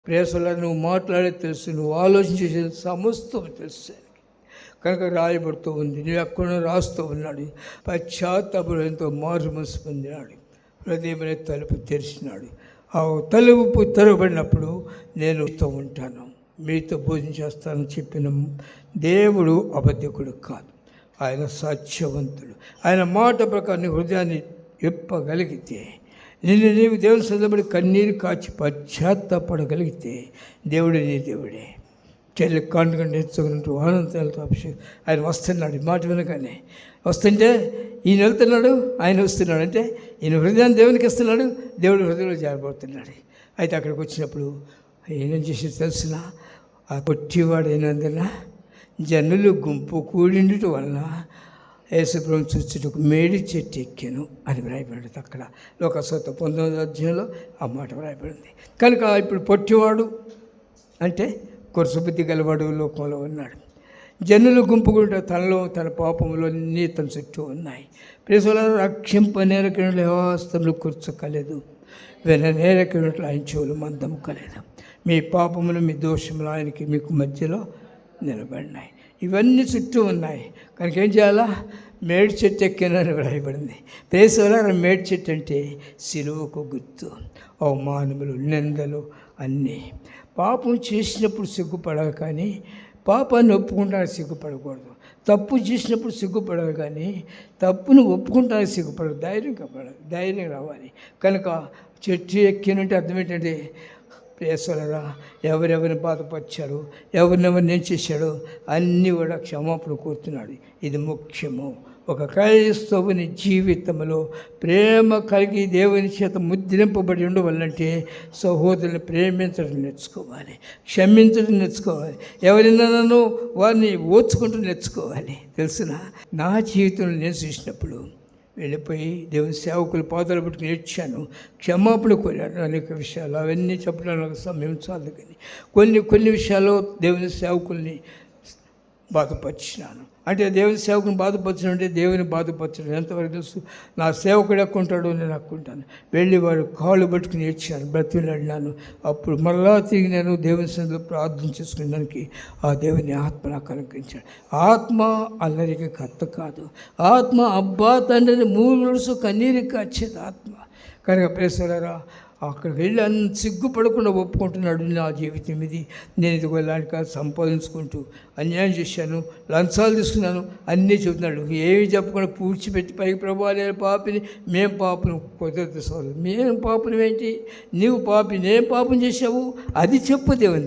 ప్రేసలా నువ్వు మాట్లాడేది తెలుసు, నువ్వు ఆలోచించేది సమస్తం తెలుసు. కనుక రాయబడుతూ ఉంది, నువ్వు ఎక్కడో రాస్తూ ఉన్నాడు. పశ్చాత్తాపంతో మారు మనసు పొందినాడు, హృదయమనే తలుపు తెరిచినాడు. ఆ తలుపు తెరవబడినప్పుడు నేను మీతో ఉంటాను, మీతో భోజనం చేస్తానని చెప్పిన దేవుడు అబద్ధికుడు కాదు, ఆయన సత్యవంతుడు. ఆయన మాట ప్రకారం నీ హృదయాన్ని ఇప్పగలిగితే, నీవు దేవుని సదబడి కన్నీరు కాచి పశ్చాత్తాపడగలిగితే దేవుడే నీ దేవుడే. చెల్లి కాండుగా నేర్చుకున్నట్టు ఆనందాలతో అభిషేకం. ఆయన వస్తున్నాడు, మాట వినగానే వస్తుంటే ఈయన వెళ్తున్నాడు, ఆయన వస్తున్నాడు అంటే ఈయన హృదయాన్ని దేవునికి ఇస్తున్నాడు, దేవుడు హృదయంలో జారిపోతున్నాడు. అయితే అక్కడికి వచ్చినప్పుడు ఏం చేసి తెలిసిన, ఆ కొట్టివాడు అయినందున జనులు గుంపు కూడిండటం వలన యేసుప్రభువును చూచుటకు మేడి చెట్టు ఎక్కాను అని వ్రాయబడింది. అక్కడ లోకసువార్త 19వ అధ్యాయంలో ఆ మాట వ్రాయబడింది. కనుక ఇప్పుడు పొట్టివాడు అంటే కొరసబుద్ధి గలవాడు లోకంలో ఉన్నాడు. జనులు గుంపుకుంటే తనలో తన పాపంలో అన్నీ తన చుట్టూ ఉన్నాయి. ప్రేసల రక్షింప నేరకినట్లు యెహోవాస్తములు కూర్చోకలేదు, వెన నేరకినట్లు ఆయన చెవులు మందం కలేదు. మీ పాపములు మీ దోషములు ఆయనకి మీకు మధ్యలో నిలబడినాయి. ఇవన్నీ చుట్టూ ఉన్నాయి. కనుక ఏం చేయాలా? మేడి చెట్టు ఎక్కినని వ్రాయబడింది. ప్రేసల మేడి చెట్టు అంటే సిలువకు గుర్తు. అవమానములు, నిందలు అన్నీ. పాపం చేసినప్పుడు సిగ్గుపడక కానీ పాపాన్ని ఒప్పుకుంటానికి సిగ్గుపడకూడదు. తప్పు చేసినప్పుడు సిగ్గుపడదు కానీ తప్పును ఒప్పుకుంటానికి సిగ్గుపడదు. ధైర్యం రావాలి. కనుక చెట్టు ఎక్కినంటే అర్థం ఏంటంటే, ప్రేసలరా ఎవరెవరిని బాధపరిచాడు, ఎవరినెవరిని ఏం చేశాడో అన్నీ కూడా క్షమాపణ కోరుతున్నాడు. ఇది ముఖ్యము. ఒక క్రైస్తవుని జీవితంలో ప్రేమ కలిగి దేవుని చేత ముద్రింపబడి ఉండవాలంటే సహోదరుని ప్రేమించడం నేర్చుకోవాలి, క్షమించడం నేర్చుకోవాలి, ఎవరినైనాను వారిని ఓర్చుకుంటూ నేర్చుకోవాలి. తెలిసిన నా జీవితంలో నేను చూసినప్పుడు వెళ్ళిపోయి దేవుని సేవకులు పాదాలు పట్టుకుని ఏడ్చాను, క్షమాపణ కోరాను. అనేక విషయాలు అవన్నీ చెప్పడానికి సమయం చాలు. కానీ కొన్ని విషయాల్లో దేవుని సేవకుల్ని బాధపరిచినాను. అంటే దేవుని సేవకుని బాధపరచడం అంటే దేవుని బాధపరచడం ఎంతవరకు తెలుసు? నా సేవకుడు ఎక్కుంటాడో నేను ఎక్కుంటాను. వెళ్ళి వాడు కాళ్ళు పట్టుకుని ఏడ్చాను, బ్రతిలాడినాను. అప్పుడు మరలా తిరిగి నేను దేవుని సన్నిధిలో ప్రార్థన చేసుకునేదానికి ఆ దేవుని ఆత్మ నాకు అనుగ్రహించాడు. ఆత్మ అల్లరికి కత్త కాదు, ఆత్మ అబ్బా తండ్రిని మూడు కన్నీరికి వచ్చేది ఆత్మ. కనుక ప్రేసలారా అక్కడికి వెళ్ళి అంత సిగ్గుపడకుండా ఒప్పుకుంటున్నాడు, నా జీవితం ఇది, నేను ఇది వెళ్ళడానికి కాదు, సంపాదించుకుంటూ అన్యాయం చేశాను, లంచాలు తీసుకున్నాను అన్నీ చెబుతున్నాడు. ఏమి చెప్పకుండా పూడ్చిపెట్టి పైకి ప్రభా నేను పాపిని, మేము పాపను కుదరదు సోదరు, మేము పాపం ఏంటి, నీవు పాపి, నేను పాపం చేసావు అది చెప్పు దేవుని దగ్గర.